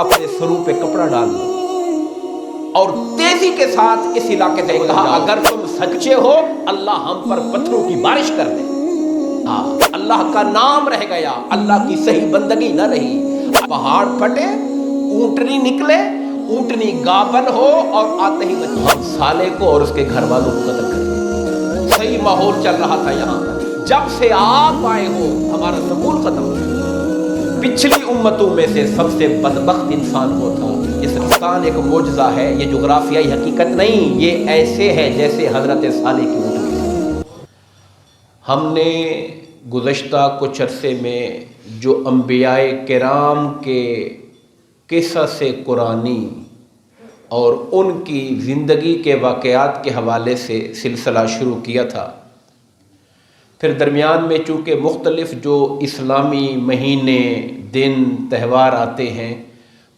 اپنے سروں پہ کپڑا ڈال دو اور تیزی کے ساتھ اس علاقے سے کہا اگر تم سچے ہو اللہ ہم پر پتھروں کی بارش کر دے۔ اللہ کا نام رہ گیا، اللہ کی صحیح بندگی نہ رہی، پہاڑ پھٹے، اونٹنی نکلے، اونٹنی گابن ہو اور آتے ہی ہم صالح کو اور اس کے گھر والوں کو قتل کر دیا۔ صحیح ماحول چل رہا تھا یہاں، جب سے آپ آئے ہو ہمارا سمول ختم ہو گیا۔ پچھلی امتوں میں سے سب سے بدبخت انسان وہ تھا۔ اس انسان ایک معجزہ ہے، یہ جغرافیائی حقیقت نہیں، یہ ایسے ہے جیسے حضرت صالح کی اونٹنی۔ ہم نے گزشتہ کچھ عرصے میں جو انبیاء کرام کے قصص قرآنی اور ان کی زندگی کے واقعات کے حوالے سے سلسلہ شروع کیا تھا، پھر درمیان میں چونکہ مختلف جو اسلامی مہینے، دن، تہوار آتے ہیں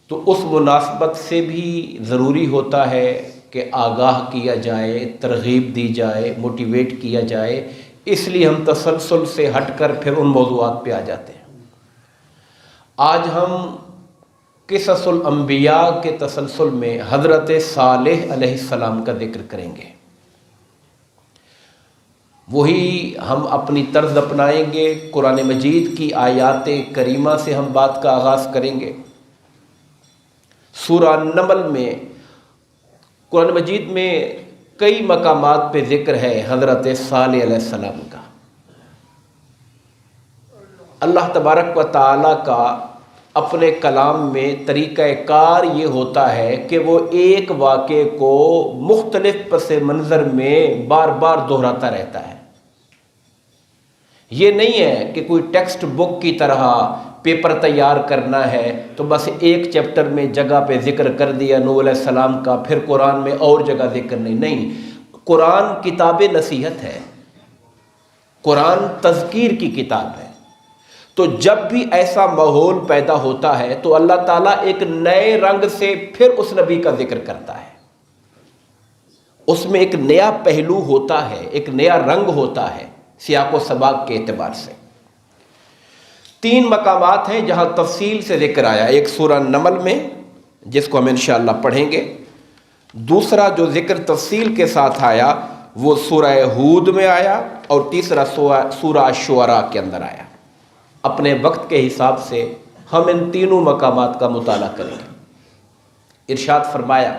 تو اس مناسبت سے بھی ضروری ہوتا ہے کہ آگاہ کیا جائے، ترغیب دی جائے، موٹیویٹ کیا جائے، اس لیے ہم تسلسل سے ہٹ کر پھر ان موضوعات پہ آ جاتے ہیں۔ آج ہم قصص الانبیاء کے تسلسل میں حضرت صالح علیہ السلام کا ذکر کریں گے۔ وہی ہم اپنی طرز اپنائیں گے، قرآن مجید کی آیات کریمہ سے ہم بات کا آغاز کریں گے۔ سورہ نمل میں قرآن مجید میں کئی مقامات پہ ذکر ہے حضرت صالح علیہ السلام کا۔ اللہ تبارک و تعالیٰ کا اپنے کلام میں طریقہ کار یہ ہوتا ہے کہ وہ ایک واقعے کو مختلف پس منظر میں بار بار دہراتا رہتا ہے۔ یہ نہیں ہے کہ کوئی ٹیکسٹ بک کی طرح پیپر تیار کرنا ہے تو بس ایک چیپٹر میں جگہ پہ ذکر کر دیا نوح علیہ السلام کا، پھر قرآن میں اور جگہ ذکر نہیں۔ قرآن کتاب نصیحت ہے، قرآن تذکیر کی کتاب ہے۔ تو جب بھی ایسا ماحول پیدا ہوتا ہے تو اللہ تعالیٰ ایک نئے رنگ سے پھر اس نبی کا ذکر کرتا ہے، اس میں ایک نیا پہلو ہوتا ہے، ایک نیا رنگ ہوتا ہے سیاق و سباق کے اعتبار سے۔ 3 مقامات ہیں جہاں تفصیل سے ذکر آیا، ایک سورہ نمل میں جس کو ہم انشاءاللہ پڑھیں گے، دوسرا جو ذکر تفصیل کے ساتھ آیا وہ سورہ ہود میں آیا، اور تیسرا سورہ شعراء کے اندر آیا۔ اپنے وقت کے حساب سے ہم ان تینوں مقامات کا مطالعہ کریں گے۔ ارشاد فرمایا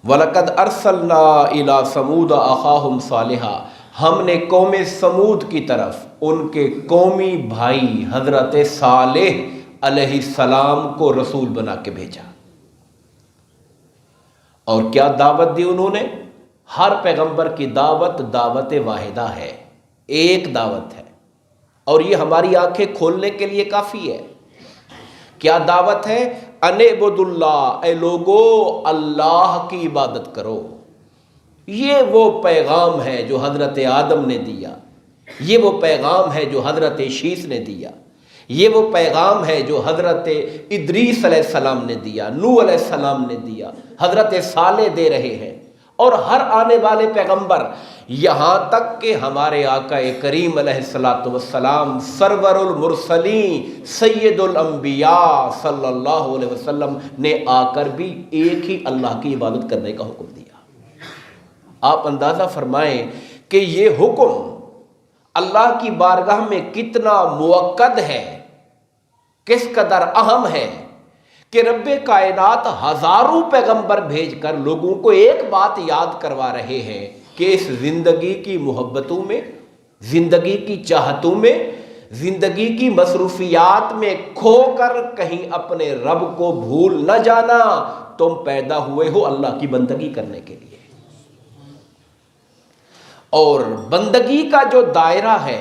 وَلَقَدْ أَرْسَلْنَا إِلَىٰ ثَمُودَ أَخَاهُمْ صَالِحًا، ہم نے قوم سمود کی طرف ان کے قومی بھائی حضرت صالح علیہ السلام کو رسول بنا کے بھیجا۔ اور کیا دعوت دی انہوں نے؟ ہر پیغمبر کی دعوت دعوت واحدہ ہے، ایک دعوت ہے، اور یہ ہماری آنکھیں کھولنے کے لیے کافی ہے۔ کیا دعوت ہے؟ ان اعبدوا اللہ، اے لوگو اللہ کی عبادت کرو۔ یہ وہ پیغام ہے جو حضرت آدم نے دیا، یہ وہ پیغام ہے جو حضرت شیث نے دیا، یہ وہ پیغام ہے جو حضرت ادریس علیہ السلام نے دیا، نوح علیہ السلام نے دیا، حضرت صالح دے رہے ہیں، اور ہر آنے والے پیغمبر، یہاں تک کہ ہمارے آقا کریم علیہ الصلوۃ والسلام سرور المرسلین سید الانبیاء صلی اللہ علیہ وسلم نے آ کر بھی ایک ہی اللہ کی عبادت کرنے کا حکم دیا۔ آپ اندازہ فرمائیں کہ یہ حکم اللہ کی بارگاہ میں کتنا موقد ہے، کس قدر اہم ہے کہ رب کائنات ہزاروں پیغمبر بھیج کر لوگوں کو ایک بات یاد کروا رہے ہیں کہ اس زندگی کی محبتوں میں، زندگی کی چاہتوں میں، زندگی کی مصروفیات میں کھو کر کہیں اپنے رب کو بھول نہ جانا۔ تم پیدا ہوئے ہو اللہ کی بندگی کرنے کے لیے، اور بندگی کا جو دائرہ ہے،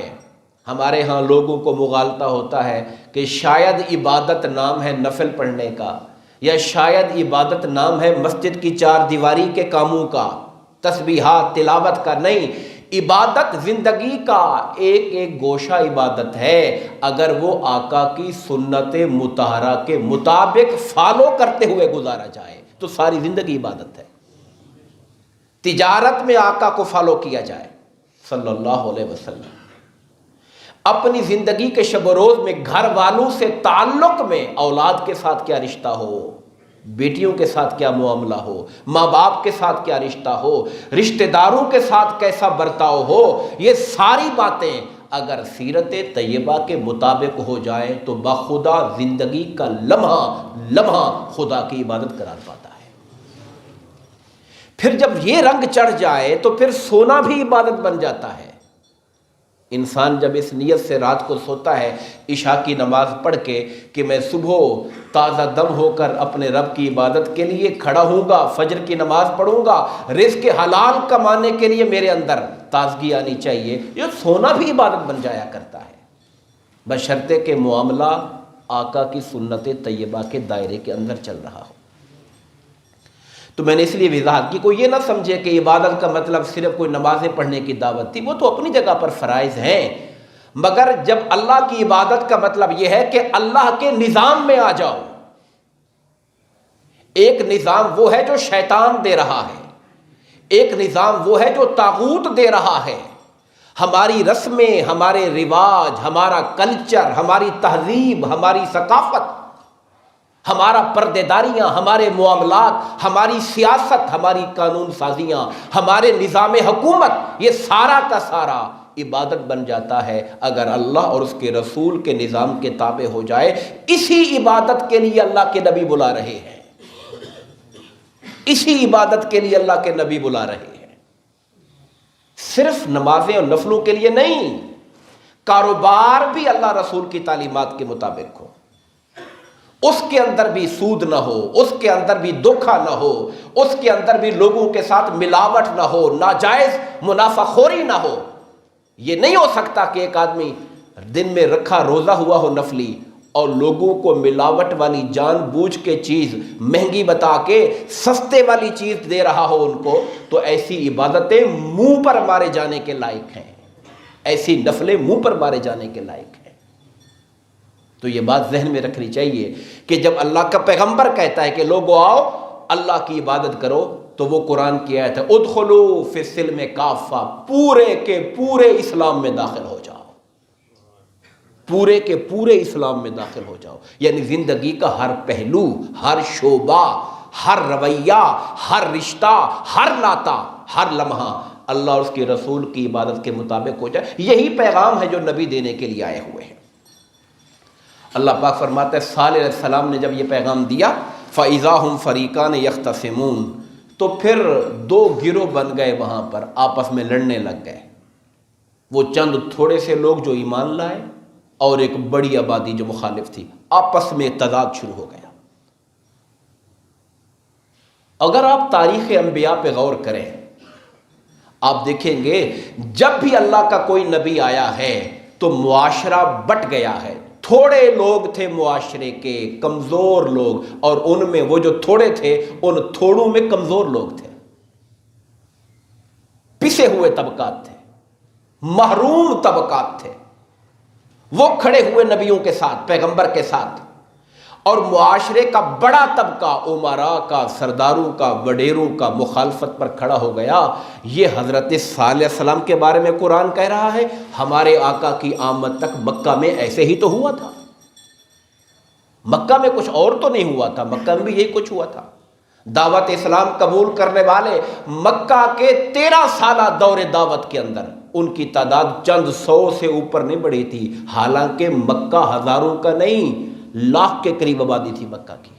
ہمارے ہاں لوگوں کو مغالطہ ہوتا ہے کہ شاید عبادت نام ہے نفل پڑھنے کا، یا شاید عبادت نام ہے مسجد کی 4 دیواری کے کاموں کا، تسبیحات تلاوت کا۔ نہیں، عبادت زندگی کا ایک ایک گوشہ عبادت ہے، اگر وہ آقا کی سنت مطہرہ کے مطابق فالو کرتے ہوئے گزارا جائے تو ساری زندگی عبادت ہے۔ تجارت میں آقا کو فالو کیا جائے صلی اللہ علیہ وسلم، اپنی زندگی کے شب و روز میں گھر والوں سے تعلق میں اولاد کے ساتھ کیا رشتہ ہو، بیٹیوں کے ساتھ کیا معاملہ ہو، ماں باپ کے ساتھ کیا رشتہ ہو، رشتہ داروں کے ساتھ کیسا برتاؤ ہو، یہ ساری باتیں اگر سیرت طیبہ کے مطابق ہو جائیں تو بخدا زندگی کا لمحہ لمحہ خدا کی عبادت قرار پاتا ہے۔ پھر جب یہ رنگ چڑھ جائے تو پھر سونا بھی عبادت بن جاتا ہے۔ انسان جب اس نیت سے رات کو سوتا ہے عشاء کی نماز پڑھ کے کہ میں صبح تازہ دم ہو کر اپنے رب کی عبادت کے لیے کھڑا ہوں گا، فجر کی نماز پڑھوں گا، رزق حلال کمانے کے لیے میرے اندر تازگی آنی چاہیے، یہ سونا بھی عبادت بن جایا کرتا ہے، بشرطے کہ معاملہ آقا کی سنت طیبہ کے دائرے کے اندر چل رہا ہو۔ تو میں نے اس لیے وضاحت کی، کوئی یہ نہ سمجھے کہ عبادت کا مطلب صرف کوئی نمازیں پڑھنے کی دعوت تھی، وہ تو اپنی جگہ پر فرائض ہیں، مگر جب اللہ کی عبادت کا مطلب یہ ہے کہ اللہ کے نظام میں آ جاؤ۔ ایک نظام وہ ہے جو شیطان دے رہا ہے، ایک نظام وہ ہے جو طاغوت دے رہا ہے۔ ہماری رسمیں، ہمارے رواج، ہمارا کلچر، ہماری تہذیب، ہماری ثقافت، ہمارا پردے داریاں، ہمارے معاملات، ہماری سیاست، ہماری قانون سازیاں، ہمارے نظام حکومت، یہ سارا کا سارا عبادت بن جاتا ہے اگر اللہ اور اس کے رسول کے نظام کے تابع ہو جائے۔ اسی عبادت کے لیے اللہ کے نبی بلا رہے ہیں، اسی عبادت کے لیے اللہ کے نبی بلا رہے ہیں، صرف نمازیں اور نفلوں کے لیے نہیں۔ کاروبار بھی اللہ رسول کی تعلیمات کے مطابق ہو، اس کے اندر بھی سود نہ ہو، اس کے اندر بھی دھوکہ نہ ہو، اس کے اندر بھی لوگوں کے ساتھ ملاوٹ نہ ہو، ناجائز منافع خوری نہ ہو۔ یہ نہیں ہو سکتا کہ ایک آدمی دن میں رکھا روزہ ہوا ہو نفلی اور لوگوں کو ملاوٹ والی جان بوجھ کے چیز مہنگی بتا کے سستے والی چیز دے رہا ہو ان کو، تو ایسی عبادتیں منہ پر مارے جانے کے لائق ہیں، ایسی نفلیں منہ پر مارے جانے کے لائق ہیں۔ تو یہ بات ذہن میں رکھنی چاہیے کہ جب اللہ کا پیغمبر کہتا ہے کہ لوگوں آؤ اللہ کی عبادت کرو، تو وہ قرآن کی آیت ہے ادخلوا فی السلم کافہ، پورے کے پورے اسلام میں داخل ہو جاؤ، پورے کے پورے اسلام میں داخل ہو جاؤ، یعنی زندگی کا ہر پہلو، ہر شعبہ، ہر رویہ، ہر رشتہ، ہر ناطہ، ہر لمحہ اللہ اور اس کے رسول کی عبادت کے مطابق ہو جائے۔ یہی پیغام ہے جو نبی دینے کے لیے آئے ہوئے ہیں۔ اللہ پاک فرماتا ہے صالح علیہ السلام نے جب یہ پیغام دیا فَإِذَا هُمْ فَرِيقَانِ يَخْتَصِمُونَ، تو پھر دو گروہ بن گئے، وہاں پر آپس میں لڑنے لگ گئے، وہ چند تھوڑے سے لوگ جو ایمان لائے اور ایک بڑی آبادی جو مخالف تھی، آپس میں تضاد شروع ہو گیا۔ اگر آپ تاریخ انبیاء پہ غور کریں آپ دیکھیں گے جب بھی اللہ کا کوئی نبی آیا ہے تو معاشرہ بٹ گیا ہے، تھوڑے لوگ تھے معاشرے کے، کمزور لوگ، اور ان میں وہ جو تھوڑے تھے ان تھوڑوں میں کمزور لوگ تھے، پسے ہوئے طبقات تھے، محروم طبقات تھے، وہ کھڑے ہوئے نبیوں کے ساتھ، پیغمبر کے ساتھ، اور معاشرے کا بڑا طبقہ امراء کا، سرداروں کا، وڈیروں کا مخالفت پر کھڑا ہو گیا۔ یہ حضرت صالح علیہ السلام کے بارے میں قرآن کہہ رہا ہے، ہمارے آقا کی آمد تک مکہ میں ایسے ہی تو ہوا تھا، مکہ میں کچھ اور تو نہیں ہوا تھا، مکہ میں بھی یہی کچھ ہوا تھا۔ دعوت اسلام قبول کرنے والے مکہ کے 13 سالہ دور دعوت کے اندر ان کی تعداد چند سو سے اوپر نہیں بڑھی تھی، حالانکہ مکہ ہزاروں کا نہیں، لاکھ کے قریب آبادی تھی مکہ کی،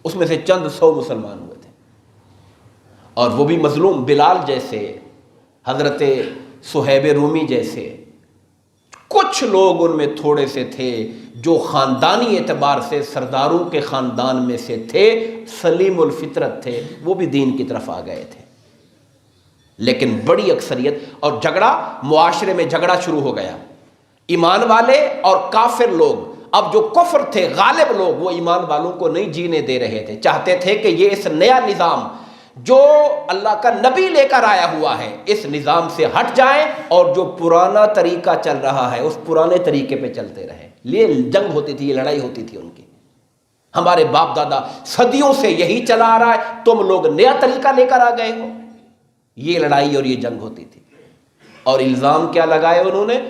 اس میں سے چند سو مسلمان ہوئے تھے، اور وہ بھی مظلوم، بلال جیسے، حضرت صہیب رومی جیسے، کچھ لوگ ان میں تھوڑے سے تھے جو خاندانی اعتبار سے سرداروں کے خاندان میں سے تھے، سلیم الفطرت تھے، وہ بھی دین کی طرف آ گئے تھے، لیکن بڑی اکثریت، اور جھگڑا، معاشرے میں جھگڑا شروع ہو گیا، ایمان والے اور کافر لوگ، اب جو کفر تھے غالب لوگ وہ ایمان والوں کو نہیں جینے دے رہے تھے، چاہتے تھے کہ یہ اس نیا نظام جو اللہ کا نبی لے کر آیا ہوا ہے اس نظام سے ہٹ جائیں اور جو پرانا طریقہ چل رہا ہے اس پرانے طریقے پہ چلتے رہیں۔ یہ جنگ ہوتی تھی، یہ لڑائی ہوتی تھی ان کی، ہمارے باپ دادا صدیوں سے یہی چلا آ رہا ہے، تم لوگ نیا طریقہ لے کر آ گئے ہو، یہ لڑائی اور یہ جنگ ہوتی تھی۔ اور الزام کیا لگائے انہوں نے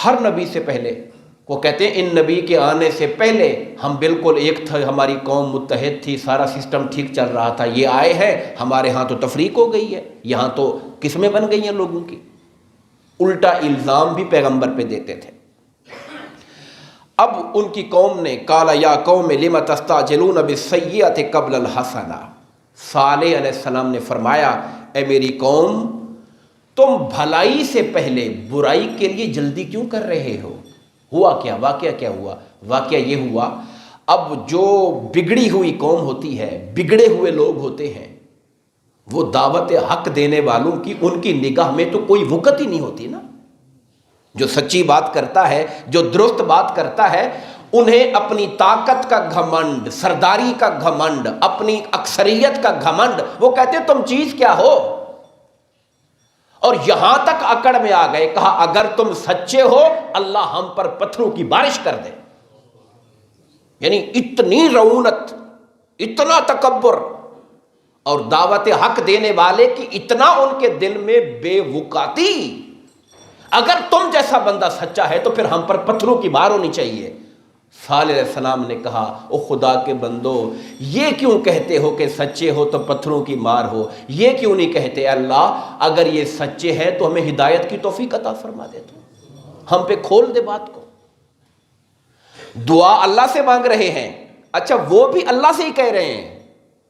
ہر نبی سے پہلے وہ کہتے ہیں ان نبی کے آنے سے پہلے ہم بالکل ایک تھے، ہماری قوم متحد تھی، سارا سسٹم ٹھیک چل رہا تھا، یہ آئے ہیں ہمارے ہاں تو تفریق ہو گئی ہے، یہاں تو قسمیں بن گئی ہیں لوگوں کی۔ الٹا الزام بھی پیغمبر پہ دیتے تھے۔ اب ان کی قوم نے قال یا قوم لم تستعجلون بالسیئۃ قبل الحسنہ، صالح علیہ السلام نے فرمایا اے میری قوم تم بھلائی سے پہلے برائی کے لیے جلدی کیوں کر رہے ہو؟ ہوا کیا؟ واقعہ کیا ہوا؟ واقعہ یہ ہوا، اب جو بگڑی ہوئی قوم ہوتی ہے، بگڑے ہوئے لوگ ہوتے ہیں، وہ دعوت حق دینے والوں کی ان کی نگاہ میں تو کوئی وقت ہی نہیں ہوتی نا۔ جو سچی بات کرتا ہے، جو درست بات کرتا ہے، انہیں اپنی طاقت کا گھمنڈ، سرداری کا گھمنڈ، اپنی اکثریت کا گھمنڈ، وہ کہتے ہیں تم چیز کیا ہو؟ اور یہاں تک اکڑ میں آ گئے، کہا اگر تم سچے ہو اللہ ہم پر پتھروں کی بارش کر دے۔ یعنی اتنی رعونت، اتنا تکبر، اور دعوت حق دینے والے کی اتنا ان کے دل میں بے وقاتی، اگر تم جیسا بندہ سچا ہے تو پھر ہم پر پتھروں کی بار ہونی چاہیے۔ صالح علیہ السلام نے کہا او خدا کے بندو، یہ کیوں کہتے ہو کہ سچے ہو تو پتھروں کی مار ہو؟ یہ کیوں نہیں کہتے اللہ اگر یہ سچے ہیں تو ہمیں ہدایت کی توفیق عطا فرما دے، تو ہم پہ کھول دے بات کو۔ دعا اللہ سے مانگ رہے ہیں، اچھا وہ بھی اللہ سے ہی کہہ رہے ہیں،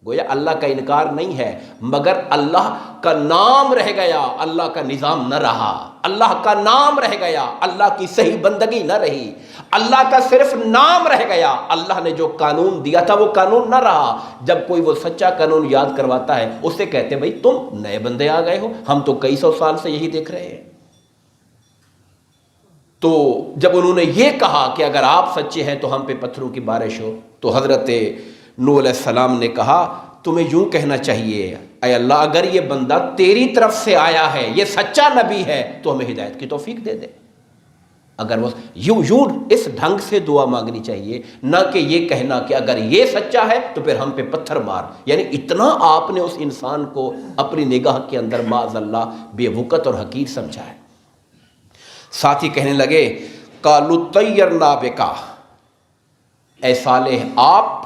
گویا اللہ کا انکار نہیں ہے، مگر اللہ کا نام رہ گیا، اللہ کا نظام نہ رہا، اللہ کا نام رہ گیا، اللہ کی صحیح بندگی نہ رہی، اللہ کا صرف نام رہ گیا، اللہ نے جو قانون دیا تھا وہ قانون نہ رہا۔ جب کوئی وہ سچا قانون یاد کرواتا ہے اس سے کہتے بھائی تم نئے بندے آ گئے ہو، ہم تو کئی سو سال سے یہی دیکھ رہے ہیں۔ تو جب انہوں نے یہ کہا کہ اگر آپ سچے ہیں تو ہم پہ پتھروں کی بارش ہو، تو حضرت نوح علیہ السلام نے کہا تمہیں یوں کہنا چاہیے اے اللہ اگر یہ بندہ تیری طرف سے آیا ہے، یہ سچا نبی ہے تو ہمیں ہدایت کی توفیق دے دے۔ اگر وہ یوں اس ڈھنگ سے دعا مانگنی چاہیے، نہ کہ یہ کہنا کہ اگر یہ سچا ہے تو پھر ہم پہ پتھر مار۔ یعنی اتنا آپ نے اس انسان کو اپنی نگاہ کے اندر معاذ اللہ بے وقت اور حقیر سمجھا ہے۔ ساتھ ہی کہنے لگے قالوا طیرنا بکا، اے صالح آپ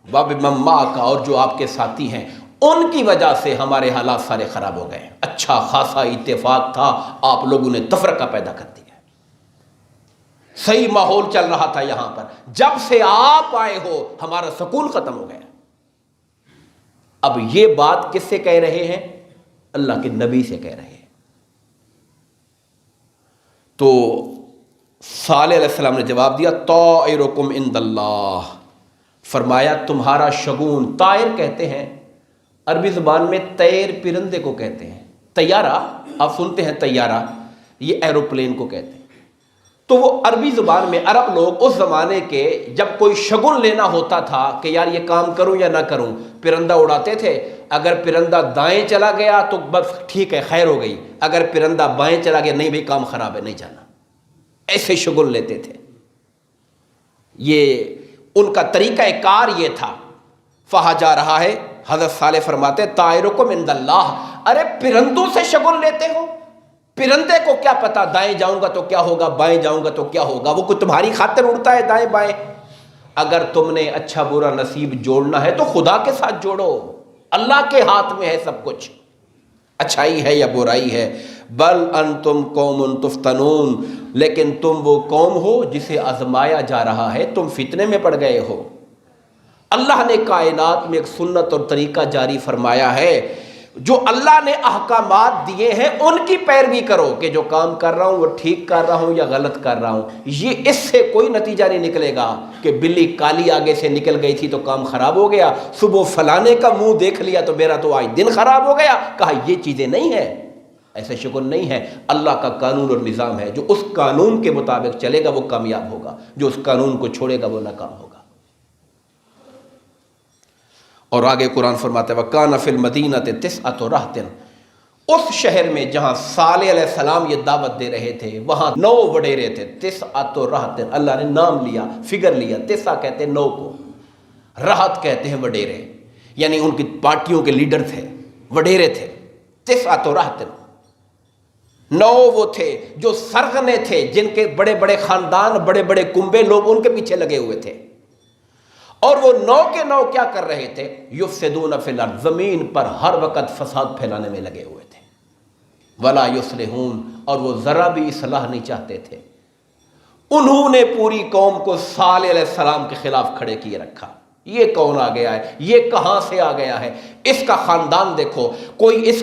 وبمن معک، اور جو آپ کے ساتھی ہیں ان کی وجہ سے ہمارے حالات سارے خراب ہو گئے۔ اچھا خاصا اتفاق تھا، آپ لوگوں نے تفرقہ پیدا کر دیا، صحیح ماحول چل رہا تھا یہاں پر، جب سے آپ آئے ہو ہمارا سکون ختم ہو گیا۔ اب یہ بات کس سے کہہ رہے ہیں؟ اللہ کے نبی سے کہہ رہے ہیں۔ تو صالح علیہ السلام نے جواب دیا طائرکم عند اللہ، فرمایا تمہارا شگون، طائر کہتے ہیں عربی زبان میں طیر پرندے کو کہتے ہیں، طیارہ آپ سنتے ہیں طیارہ، یہ ایروپلین کو کہتے ہیں۔ تو وہ عربی زبان میں عرب لوگ اس زمانے کے جب کوئی شگن لینا ہوتا تھا کہ یار یہ کام کروں یا نہ کروں، پرندہ اڑاتے تھے، اگر پرندہ دائیں چلا گیا تو بس ٹھیک ہے خیر ہو گئی، اگر پرندہ بائیں چلا گیا نہیں بھئی کام خراب ہے نہیں جانا، ایسے شگن لیتے تھے۔ یہ ان کا طریقہ کار یہ تھا۔ کہا جا رہا ہے حضرت صالح فرماتے طائرکم عند اللہ، ارے پرندوں سے شگن لیتے ہو؟ پرندے کو کیا پتا دائیں جاؤں گا تو کیا ہوگا، بائیں جاؤں گا تو کیا ہوگا، وہ کوئی تمہاری خاطر اڑتا ہے دائیں بائیں؟ اگر تم نے اچھا برا نصیب جوڑنا ہے تو خدا کے ساتھ جوڑو، اللہ کے ہاتھ میں ہے سب کچھ، اچھائی ہے یا برائی ہے۔ بل انتم قوم تفتنون، لیکن تم وہ قوم ہو جسے آزمایا جا رہا ہے، تم فتنے میں پڑ گئے ہو۔ اللہ نے کائنات میں ایک سنت اور طریقہ جاری فرمایا ہے، جو اللہ نے احکامات دیے ہیں ان کی پیروی کرو، کہ جو کام کر رہا ہوں وہ ٹھیک کر رہا ہوں یا غلط کر رہا ہوں۔ یہ اس سے کوئی نتیجہ نہیں نکلے گا کہ بلی کالی آگے سے نکل گئی تھی تو کام خراب ہو گیا، صبح فلانے کا منہ دیکھ لیا تو میرا تو آج دن خراب ہو گیا۔ کہا یہ چیزیں نہیں ہیں، ایسے شکل نہیں ہے، اللہ کا قانون اور نظام ہے، جو اس قانون کے مطابق چلے گا وہ کامیاب ہوگا، جو اس قانون کو چھوڑے گا وہ ناکام ہوگا۔ اور آگے قرآن فرماتا ہے وَكَانَ فِي الْمَدِينَةِ تِسْعَةُ رَهْطٍ، اس شہر میں جہاں صالح علیہ السلام یہ دعوت دے رہے تھے وہاں 9 وڈیرے تھے۔ تِسْعَةُ رَهْطٍ، اللہ نے نام لیا، فگر لیا، تسعہ کہتے ہیں 9 کو، رہط کہتے ہیں وڈیرے، یعنی ان کی پارٹیوں کے لیڈر تھے، وڈیرے تھے۔ تِسْعَةُ رَهْطٍ، 9 وہ تھے جو سرغنے تھے، جن کے بڑے بڑے خاندان، بڑے بڑے کنبے، لوگ ان کے پیچھے لگے ہوئے تھے، اور وہ 9 کے 9 کیا کر رہے تھے؟ یفسدون فی الارض، زمین پر ہر وقت فساد پھیلانے میں لگے ہوئے تھے، ولا یصلحون، اور وہ ذرا بھی اصلاح نہیں چاہتے تھے۔ انہوں نے پوری قوم کو صالح علیہ السلام کے خلاف کھڑے کیے رکھا۔ یہ کون آ گیا ہے؟ یہ کہاں سے آ گیا ہے؟ اس کا خاندان دیکھو، کوئی اس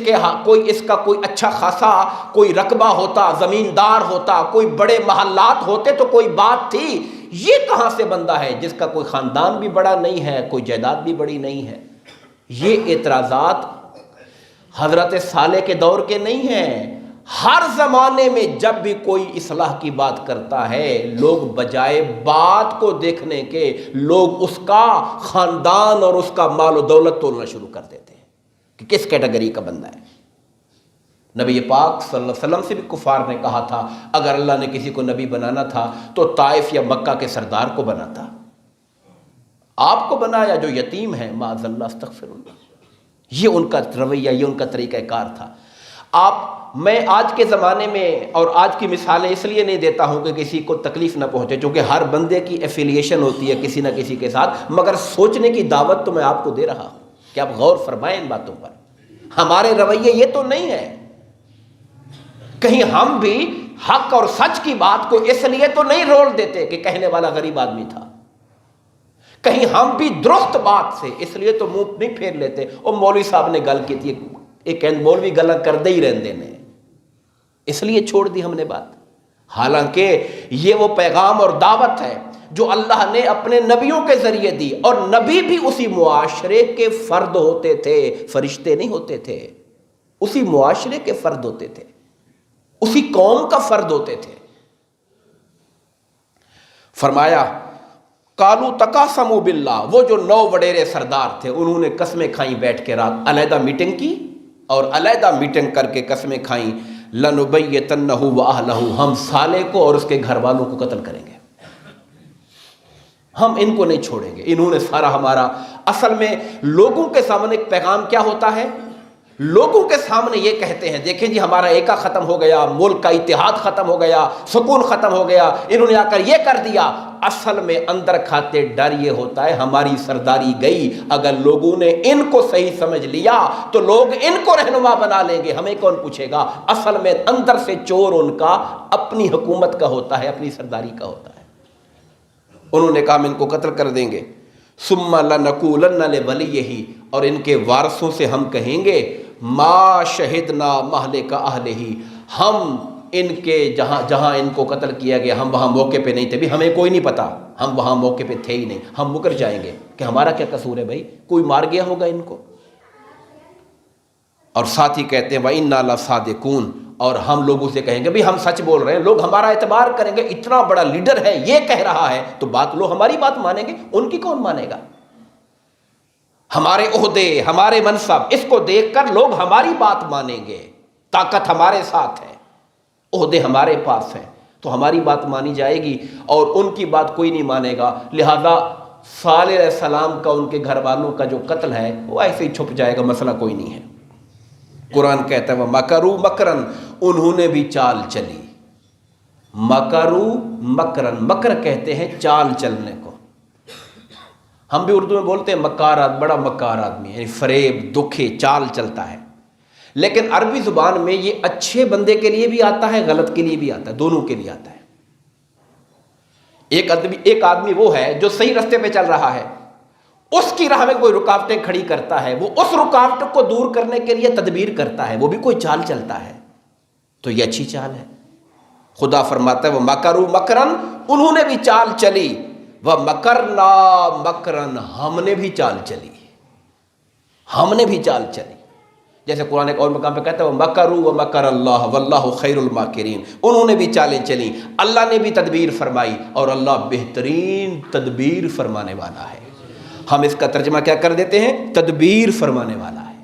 کا کوئی اچھا خاصا کوئی رقبہ ہوتا، زمیندار ہوتا، کوئی بڑے محلات ہوتے تو کوئی بات تھی۔ یہ کہاں سے بندہ ہے جس کا کوئی خاندان بھی بڑا نہیں ہے، کوئی جائیداد بھی بڑی نہیں ہے؟ یہ اعتراضات حضرت صالح کے دور کے نہیں ہیں۔ ہر زمانے میں جب بھی کوئی اصلاح کی بات کرتا ہے، لوگ بجائے بات کو دیکھنے کے، لوگ اس کا خاندان اور اس کا مال و دولت تولنا شروع کر دیتے ہیں کہ کس کیٹیگری کا بندہ ہے۔ نبی پاک صلی اللہ علیہ وسلم سے بھی کفار نے کہا تھا اگر اللہ نے کسی کو نبی بنانا تھا تو طائف یا مکہ کے سردار کو بناتا، آپ کو بنایا جو یتیم ہے، معاذ اللہ، استغفر اللہ۔ یہ ان کا رویہ، یہ ان کا طریقہ کار تھا۔ میں آج کے زمانے میں اور آج کی مثالیں اس لیے نہیں دیتا ہوں کہ کسی کو تکلیف نہ پہنچے، چونکہ ہر بندے کی ایفیلیشن ہوتی ہے کسی نہ کسی کے ساتھ، مگر سوچنے کی دعوت تو میں آپ کو دے رہا ہوں کہ آپ غور فرمائیں ان باتوں پر۔ ہمارے رویے یہ تو نہیں ہے، کہیں ہم بھی حق اور سچ کی بات کو اس لیے تو نہیں رول دیتے کہ کہنے والا غریب آدمی تھا، کہیں ہم بھی درست بات سے اس لیے تو منہ نہیں پھیر لیتے اور مولوی صاحب نے گل کی تھی، ایک مولوی گلا کر دے ہی رہندے نے، اس لیے چھوڑ دی ہم نے بات۔ حالانکہ یہ وہ پیغام اور دعوت ہے جو اللہ نے اپنے نبیوں کے ذریعے دی، اور نبی بھی اسی معاشرے کے فرد ہوتے تھے، فرشتے نہیں ہوتے تھے، اسی معاشرے کے فرد ہوتے تھے، اسی قوم کا فرد ہوتے تھے۔ فرمایا قالوا تقاسموا باللہ، وہ جو 9 وڈیرے سردار تھے انہوں نے قسمیں کھائیں بیٹھ کے، رات علیحدہ میٹنگ کی اور علیحدہ میٹنگ کر کے قسمیں کھائیں، لنبیتنہ واہلہ، ہم صالح کو اور اس کے گھر والوں کو قتل کریں گے، ہم ان کو نہیں چھوڑیں گے۔ انہوں نے سارا ہمارا، اصل میں لوگوں کے سامنے ایک پیغام کیا ہوتا ہے، لوگوں کے سامنے یہ کہتے ہیں دیکھیں جی ہمارا ایکا ختم ہو گیا، ملک کا اتحاد ختم ہو گیا، سکون ختم ہو گیا، انہوں نے آ کر یہ کر دیا۔ اصل میں اندر کھاتے ڈر یہ ہوتا ہے ہماری سرداری گئی، اگر لوگوں نے ان کو صحیح سمجھ لیا تو لوگ ان کو رہنما بنا لیں گے، ہمیں کون پوچھے گا۔ اصل میں اندر سے چور ان کا اپنی حکومت کا ہوتا ہے، اپنی سرداری کا ہوتا ہے۔ انہوں نے کہا ہم ان کو قتل کر دیں گے۔ ثم لنقولن لولیہ، اور ان کے وارثوں سے ہم کہیں گے ما شہدنا مہلک اہلہ، ہم ان کے جہاں ان کو قتل کیا گیا ہم وہاں موقع پہ نہیں تھے، بھی ہمیں کوئی نہیں پتا، ہم وہاں موقع پہ تھے ہی نہیں، ہم مکر جائیں گے کہ ہمارا کیا قصور ہے بھائی، کوئی مار گیا ہوگا ان کو۔ اور ساتھ ہی کہتے ہیں وَإِنَّا لَصَادِقُونَ، اور ہم لوگوں سے کہیں گے بھی ہم سچ بول رہے ہیں، لوگ ہمارا اعتبار کریں گے، اتنا بڑا لیڈر ہے یہ کہہ رہا ہے تو بات لوگ ہماری بات مانیں گے، ان کی کون مانے گا؟ ہمارے عہدے، ہمارے منصب، اس کو دیکھ کر لوگ ہماری بات مانیں گے، طاقت ہمارے ساتھ ہے، عہدے ہمارے پاس ہیں تو ہماری بات مانی جائے گی، اور ان کی بات کوئی نہیں مانے گا۔ لہذا صالح علیہ السلام کا ان کے گھر والوں کا جو قتل ہے وہ ایسے ہی چھپ جائے گا، مسئلہ کوئی نہیں ہے۔ قرآن کہتا ہے وَمَكَرُوا مَكْرًا، انہوں نے بھی چال چلی۔ مکرو مکرن، مکر کہتے ہیں چال چلنے کو، ہم بھی اردو میں بولتے ہیں مکار، بڑا مکار آدمی، یعنی فریب، دکھے، چال چلتا ہے، لیکن عربی زبان میں یہ اچھے بندے کے لیے بھی آتا ہے، غلط کے لیے بھی آتا ہے، دونوں کے لیے آتا ہے۔ ایک آدمی وہ ہے جو صحیح راستے پہ چل رہا ہے، اس کی راہ میں کوئی رکاوٹیں کھڑی کرتا ہے، وہ اس رکاوٹ کو دور کرنے کے لیے تدبیر کرتا ہے، وہ بھی کوئی چال چلتا ہے، تو یہ اچھی چال ہے۔ خدا فرماتا ہے وہ مکروا مکرن، انہوں نے بھی چال چلی، وَمَكَرْنَا مَكْرًا، ہم نے بھی چال چلی، ہم نے بھی چال چلی۔ جیسے قرآن ایک اور مقام پہ کہتا ہے وَمَكَرُوا وَمَكَرَ اللَّهُ وَاللَّهُ خَيْرُ الْمَاكِرِينَ، انہوں نے بھی چالیں چلیں، اللہ نے بھی تدبیر فرمائی، اور اللہ بہترین تدبیر فرمانے والا ہے۔ ہم اس کا ترجمہ کیا کر دیتے ہیں؟ تدبیر فرمانے والا ہے،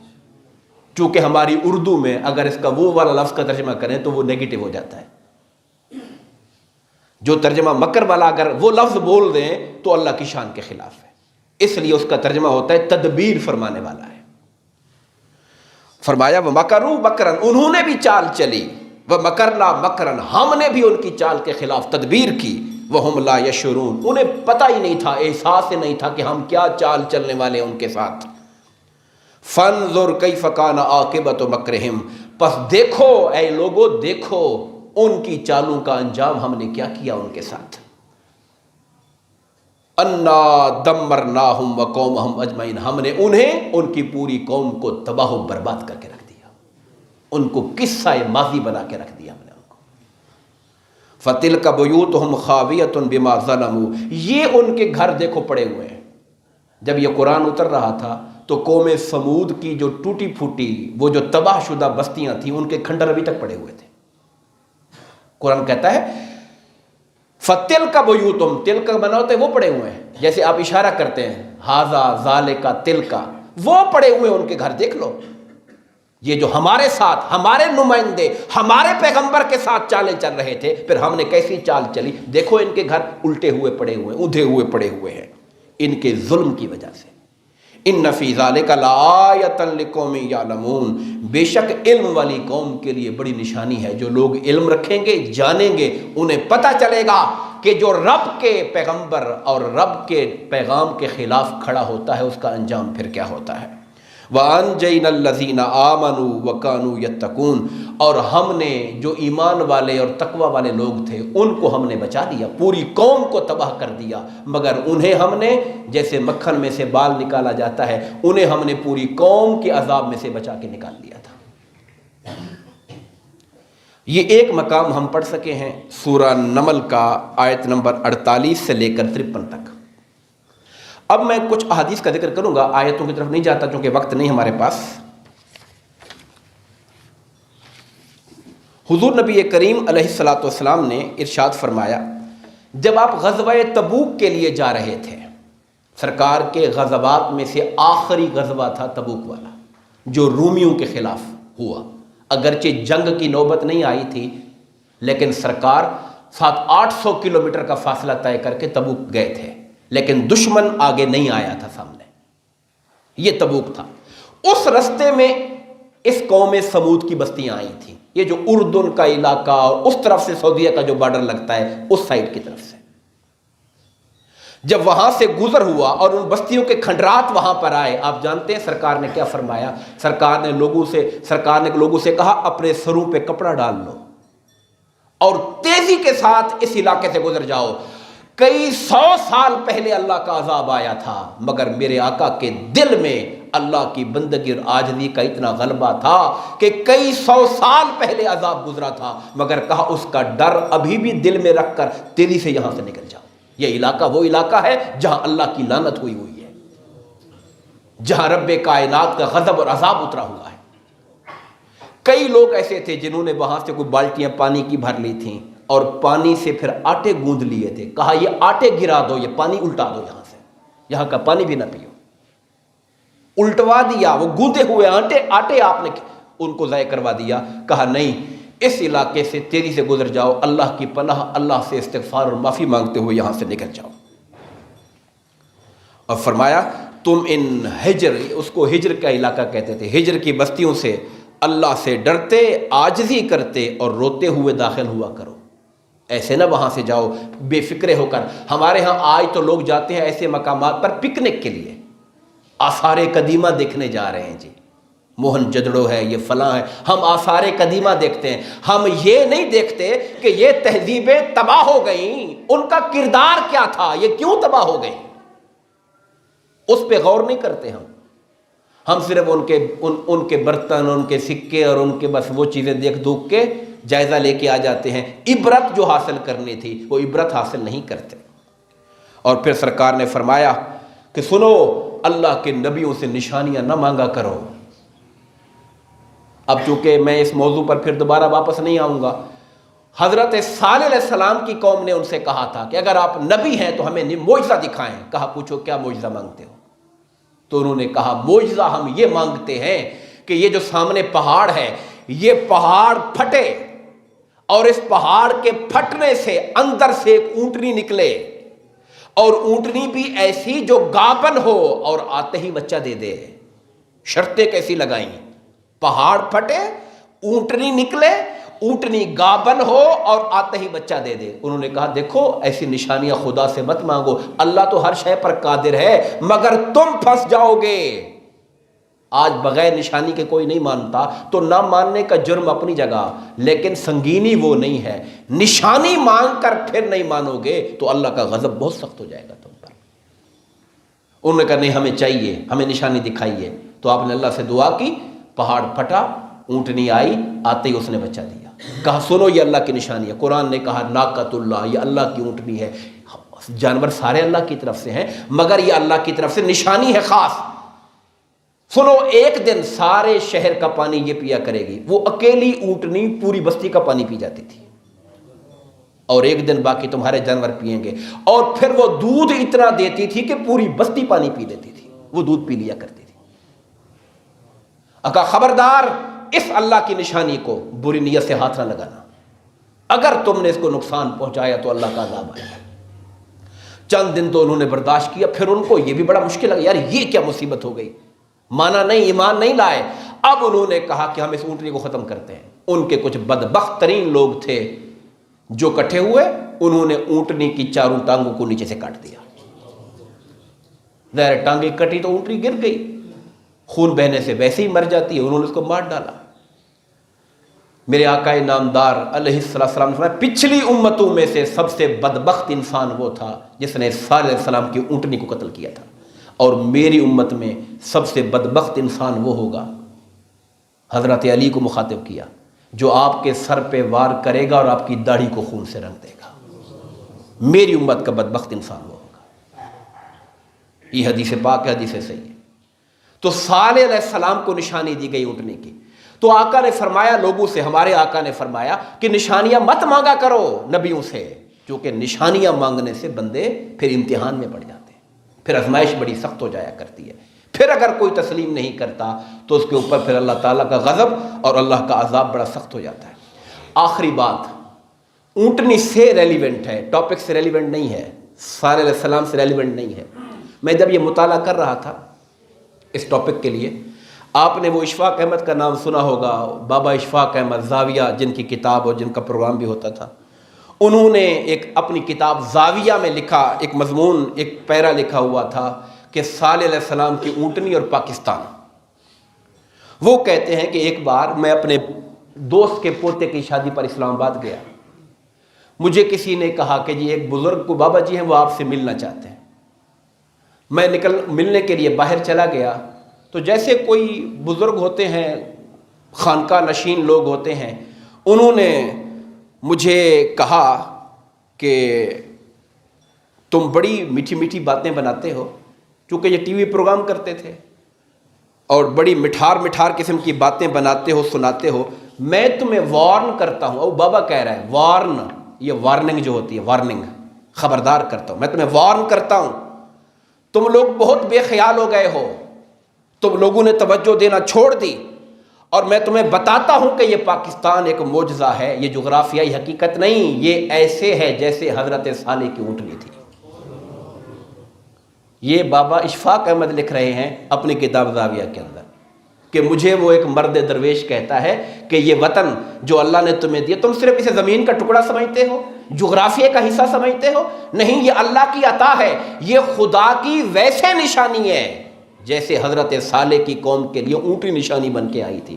چونکہ ہماری اردو میں اگر اس کا وہ والا لفظ کا ترجمہ کریں تو وہ نیگیٹو ہو جاتا ہے، جو ترجمہ مکر والا اگر وہ لفظ بول دیں تو اللہ کی شان کے خلاف ہے، اس لیے اس کا ترجمہ ہوتا ہے تدبیر فرمانے والا ہے۔ فرمایا وَمَكَرُوا مَكْرًا، انہوں نے بھی چال چلی، وَمَكَرْنَا مَكْرًا، ہم نے بھی ان کی چال کے خلاف تدبیر کی، وَهُمْ لَا يَشْعُرُونَ، انہیں پتہ ہی نہیں تھا، احساس ہی نہیں تھا کہ ہم کیا چال چلنے والے ہیں ان کے ساتھ۔ فَانظُرْ كَيْفَ كَانَ عَاقِبَةُ مَكْرِهِمْ، پس دیکھو اے لوگو، دیکھو ان کی چالوں کا انجام ہم نے کیا کیا ان کے ساتھ۔ اَنَّا دَمَّرْنَاهُمْ وَقَوْمَهُمْ أَجْمَعِينَ، ہم نے انہیں ان کی پوری قوم کو تباہ و برباد کر کے رکھ دیا، ان کو قصہ ماضی بنا کے رکھ دیا ہم نے ان کو۔ فَتِلْكَ بُيُوتُهُمْ خَاوِيَةٌ بِمَا ظَلَمُوا، یہ ان کے گھر دیکھو پڑے ہوئے ہیں۔ جب یہ قرآن اتر رہا تھا تو قوم سمود کی جو ٹوٹی پھوٹی وہ جو تباہ شدہ بستیاں تھیں ان کے کھنڈر ابھی تک پڑے ہوئے تھے۔ قرآن کہتا ہے فَتِلْكَ بُيُوتُهُمْ، تل کا بنا ہوتا ہے وہ پڑے ہوئے ہیں، جیسے آپ اشارہ کرتے ہیں ہاذا ذالکا تلکا، وہ پڑے ہوئے ان کے گھر دیکھ لو۔ یہ جو ہمارے ساتھ ہمارے نمائندے ہمارے پیغمبر کے ساتھ چالیں چل رہے تھے، پھر ہم نے کیسی چال چلی، دیکھو ان کے گھر الٹے ہوئے پڑے ہوئے، اودھے ہوئے پڑے ہوئے ہیں ان کے ظلم کی وجہ سے۔ ان فی ذالک لآیۃ لقوم یعلمون، بے شک علم والی قوم کے لیے بڑی نشانی ہے، جو لوگ علم رکھیں گے جانیں گے، انہیں پتہ چلے گا کہ جو رب کے پیغمبر اور رب کے پیغام کے خلاف کھڑا ہوتا ہے اس کا انجام پھر کیا ہوتا ہے۔ وَأَنْجَيْنَا الَّذِينَ آمَنُوا وَكَانُوا يَتَّقُونَ، اور ہم نے جو ایمان والے اور تقوی والے لوگ تھے ان کو ہم نے بچا دیا، پوری قوم کو تباہ کر دیا، مگر انہیں ہم نے جیسے مکھن میں سے بال نکالا جاتا ہے، انہیں ہم نے پوری قوم کے عذاب میں سے بچا کے نکال دیا تھا۔ یہ ایک مقام ہم پڑھ سکے ہیں سورہ نمل کا، آیت نمبر 48 سے لے کر 53 تک۔ اب میں کچھ احادیث کا ذکر کروں گا، آیتوں کی طرف نہیں جاتا چونکہ وقت نہیں ہمارے پاس۔ حضور نبی کریم علیہ الصلاۃ والسلام نے ارشاد فرمایا، جب آپ غزوہ تبوک کے لیے جا رہے تھے، سرکار کے غزوات میں سے آخری غزوہ تھا تبوک والا جو رومیوں کے خلاف ہوا، اگرچہ جنگ کی نوبت نہیں آئی تھی لیکن سرکار 700-800 کلومیٹر کا فاصلہ طے کر کے تبوک گئے تھے، لیکن دشمن آگے نہیں آیا تھا سامنے، یہ تبوک تھا۔ اس رستے میں اس قوم سمود کی بستیاں آئی تھیں، یہ جو اردن کا علاقہ اور اس طرف سے سعودیہ کا جو بارڈر لگتا ہے اس سائڈ کی طرف سے، جب وہاں سے گزر ہوا اور ان بستیوں کے کھنڈرات وہاں پر آئے، آپ جانتے ہیں سرکار نے کیا فرمایا؟ سرکار نے لوگوں سے کہا اپنے سروں پہ کپڑا ڈال لو اور تیزی کے ساتھ اس علاقے سے گزر جاؤ۔ کئی 100 سال پہلے اللہ کا عذاب آیا تھا، مگر میرے آقا کے دل میں اللہ کی بندگی اور عاجزی کا اتنا غلبہ تھا کہ کئی 100 سال پہلے عذاب گزرا تھا، مگر کہا اس کا ڈر ابھی بھی دل میں رکھ کر تیزی سے یہاں سے نکل جاؤ۔ یہ علاقہ وہ علاقہ ہے جہاں اللہ کی لعنت ہوئی ہے، جہاں رب کائنات کا غضب اور عذاب اترا ہوا ہے۔ کئی لوگ ایسے تھے جنہوں نے وہاں سے کوئی بالٹیاں پانی کی بھر لی تھیں اور پانی سے پھر آٹے گوندھ لیے تھے، کہا یہ آٹے گرا دو، یہ پانی الٹا دو، یہاں سے یہاں کا پانی بھی نہ پیو۔ الٹوا دیا، وہ گوندھے ہوئے آٹے آپ نے ان کو ضائع کروا دیا، کہا نہیں، اس علاقے سے تیزی سے گزر جاؤ، اللہ کی پناہ، اللہ سے استغفار اور معافی مانگتے ہوئے یہاں سے نکل جاؤ۔ اور فرمایا تم ان ہجر، اس کو ہجر کا علاقہ کہتے تھے، ہجر کی بستیوں سے اللہ سے ڈرتے، عاجزی کرتے اور روتے ہوئے داخل ہوا کرو، ایسے نہ وہاں سے جاؤ بے فکرے ہو کر۔ ہمارے ہاں آج تو لوگ جاتے ہیں ایسے مقامات پر پکنک کے لیے، آثار قدیمہ دیکھنے جا رہے ہیں، جی موہن جدڑو ہے، یہ فلاں ہے، ہم آثار قدیمہ دیکھتے ہیں، ہم یہ نہیں دیکھتے کہ یہ تہذیبیں تباہ ہو گئیں، ان کا کردار کیا تھا، یہ کیوں تباہ ہو گئی، اس پہ غور نہیں کرتے ہم صرف ان کے برتن، ان کے سکے اور ان کے بس وہ چیزیں دیکھ دکھ کے جائزہ لے کے آ جاتے ہیں، عبرت جو حاصل کرنی تھی وہ عبرت حاصل نہیں کرتے۔ اور پھر سرکار نے فرمایا کہ سنو، اللہ کے نبیوں سے نشانیاں نہ مانگا کرو۔ اب چونکہ میں اس موضوع پر پھر دوبارہ واپس نہیں آؤں گا، حضرت صالح علیہ السلام کی قوم نے ان سے کہا تھا کہ اگر آپ نبی ہیں تو ہمیں معجزہ دکھائیں، کہا پوچھو کیا معجزہ مانگتے ہو؟ تو انہوں نے کہا معجزہ ہم یہ مانگتے ہیں کہ یہ جو سامنے پہاڑ ہے، یہ پہاڑ پھٹے اور اس پہاڑ کے پھٹنے سے اندر سے ایک اونٹنی نکلے، اور اونٹنی بھی ایسی جو گابن ہو اور آتے ہی بچہ دے دے۔ شرطیں کیسی لگائیں؟ پہاڑ پھٹے، اونٹنی نکلے اونٹنی گابن ہو اور آتے ہی بچہ دے دے۔ انہوں نے کہا دیکھو ایسی نشانیاں خدا سے مت مانگو، اللہ تو ہر شے پر قادر ہے، مگر تم پھنس جاؤ گے۔ آج بغیر نشانی کے کوئی نہیں مانتا تو نہ ماننے کا جرم اپنی جگہ، لیکن سنگینی وہ نہیں ہے۔ نشانی مانگ کر پھر نہیں مانو گے تو اللہ کا غضب بہت سخت ہو جائے گا تم پر۔ انہوں نے کہا نہیں ہمیں چاہیے، ہمیں نشانی دکھائیے۔ تو آپ نے اللہ سے دعا کی، پہاڑ پھٹا، اونٹنی آئی، آتے ہی اس نے بچہ دیا۔ کہا سنو یہ اللہ کی نشانی ہے۔ قرآن نے کہا ناقۃ اللہ، یہ اللہ کی اونٹنی ہے۔ جانور سارے اللہ کی طرف سے ہیں مگر یہ اللہ کی طرف سے نشانی ہے خاص۔ سنو ایک دن سارے شہر کا پانی یہ پیا کرے گی۔ وہ اکیلی اونٹنی پوری بستی کا پانی پی جاتی تھی، اور ایک دن باقی تمہارے جانور پئیں گے۔ اور پھر وہ دودھ اتنا دیتی تھی کہ پوری بستی پانی پی لیتی تھی، وہ دودھ پی لیا کرتی تھی۔ کہا خبردار اس اللہ کی نشانی کو بری نیت سے ہاتھ نہ لگانا، اگر تم نے اس کو نقصان پہنچایا تو اللہ کا عذاب آئے گا۔ چند دن تو انہوں نے برداشت کیا، پھر ان کو یہ بھی بڑا مشکل لگا، یار یہ کیا مصیبت ہو گئی، مانا نہیں، ایمان نہیں لائے۔ اب انہوں نے کہا کہ ہم اس اونٹنی کو ختم کرتے ہیں۔ ان کے کچھ بدبخت ترین لوگ تھے جو کٹھے ہوئے، انہوں نے اونٹنی کی چاروں ٹانگوں کو نیچے سے کاٹ دیا۔ ظاہر ٹانگیں کٹی تو اونٹنی گر گئی، خون بہنے سے ویسے ہی مر جاتی ہے، انہوں نے اس کو مار ڈالا۔ میرے آقا نامدار علیہ السلام نے فرمایا پچھلی امتوں میں سے سب سے بدبخت انسان وہ تھا جس نے صالح علیہ السلام کی اونٹنی کو قتل کیا تھا، اور میری امت میں سب سے بدبخت انسان وہ ہوگا، حضرت علی کو مخاطب کیا، جو آپ کے سر پہ وار کرے گا اور آپ کی داڑھی کو خون سے رنگ دے گا۔ میری امت کا بدبخت انسان وہ ہوگا۔ یہ حدیث پاک ہے، حدیث صحیح ہے۔ تو صالح علیہ السلام کو نشانی دی گئی اونٹنی کی، تو آقا نے فرمایا لوگوں سے، ہمارے آقا نے فرمایا کہ نشانیاں مت مانگا کرو نبیوں سے، کیونکہ نشانیاں مانگنے سے بندے پھر امتحان میں پڑ جاتے ہیں، پھر آزمائش بڑی سخت ہو جایا کرتی ہے، پھر اگر کوئی تسلیم نہیں کرتا تو اس کے اوپر پھر اللہ تعالیٰ کا غضب اور اللہ کا عذاب بڑا سخت ہو جاتا ہے۔ آخری بات اونٹنی سے ریلیونٹ ہے، ٹاپک سے ریلیونٹ نہیں ہے، صالح علیہ السلام سے ریلیونٹ نہیں ہے۔ میں جب یہ مطالعہ کر رہا تھا اس ٹاپک کے لیے، آپ نے وہ اشفاق احمد کا نام سنا ہوگا، بابا اشفاق احمد زاویہ، جن کی کتاب اور جن کا پروگرام بھی ہوتا تھا۔ انہوں نے ایک اپنی کتاب زاویہ میں لکھا، ایک مضمون، ایک پیرا لکھا ہوا تھا کہ صالح علیہ السلام کی اونٹنی اور پاکستان۔ وہ کہتے ہیں کہ ایک بار میں اپنے دوست کے پوتے کی شادی پر اسلام آباد گیا، مجھے کسی نے کہا کہ جی ایک بزرگ کو بابا جی ہیں وہ آپ سے ملنا چاہتے ہیں۔ میں ملنے کے لیے باہر چلا گیا، تو جیسے کوئی بزرگ ہوتے ہیں، خانقاہ نشین لوگ ہوتے ہیں، انہوں نے مجھے کہا کہ تم بڑی میٹھی میٹھی باتیں بناتے ہو، چونکہ یہ ٹی وی پروگرام کرتے تھے، اور بڑی مٹھار قسم کی باتیں بناتے ہو، سناتے ہو، میں تمہیں وارن کرتا ہوں۔ او بابا کہہ رہا ہے وارن، یہ وارننگ جو ہوتی ہے، وارننگ، خبردار کرتا ہوں، میں تمہیں وارن کرتا ہوں، تم لوگ بہت بے خیال ہو گئے ہو، تم لوگوں نے توجہ دینا چھوڑ دی، اور میں تمہیں بتاتا ہوں کہ یہ پاکستان ایک معجزہ ہے، یہ جغرافیائی حقیقت نہیں، یہ ایسے ہے جیسے حضرت صالح کی اونٹنی تھی۔ یہ بابا اشفاق احمد لکھ رہے ہیں اپنی کتاب زاویہ کے اندر کہ مجھے وہ ایک مرد درویش کہتا ہے کہ یہ وطن جو اللہ نے تمہیں دیا، تم صرف اسے زمین کا ٹکڑا سمجھتے ہو، جغرافیے کا حصہ سمجھتے ہو، نہیں، یہ اللہ کی عطا ہے، یہ خدا کی ویسے نشانی ہے جیسے حضرت صالح کی قوم کے لیے اونٹنی نشانی بن کے آئی تھی۔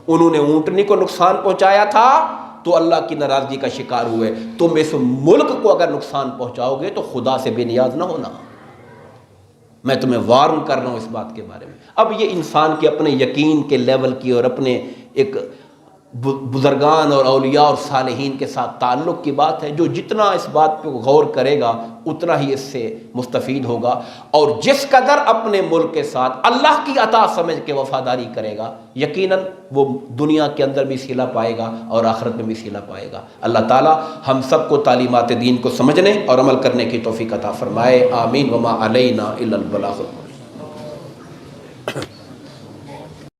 انہوں نے اونٹنی کو نقصان پہنچایا تھا تو اللہ کی ناراضگی کا شکار ہوئے۔ تم اس ملک کو اگر نقصان پہنچاؤ گے تو خدا سے بے نیاز نہ ہونا، میں تمہیں وارن کر رہا ہوں اس بات کے بارے میں۔ اب یہ انسان کے اپنے یقین کے لیول کی اور اپنے ایک بزرگان اور اولیاء اور صالحین کے ساتھ تعلق کی بات ہے، جو جتنا اس بات پہ غور کرے گا اتنا ہی اس سے مستفید ہوگا، اور جس قدر اپنے ملک کے ساتھ اللہ کی عطا سمجھ کے وفاداری کرے گا، یقیناً وہ دنیا کے اندر بھی صلہ پائے گا اور آخرت میں بھی صلہ پائے گا۔ اللہ تعالی ہم سب کو تعلیمات دین کو سمجھنے اور عمل کرنے کی توفیق عطا فرمائے، آمین۔ وما علینا الا البلاغ۔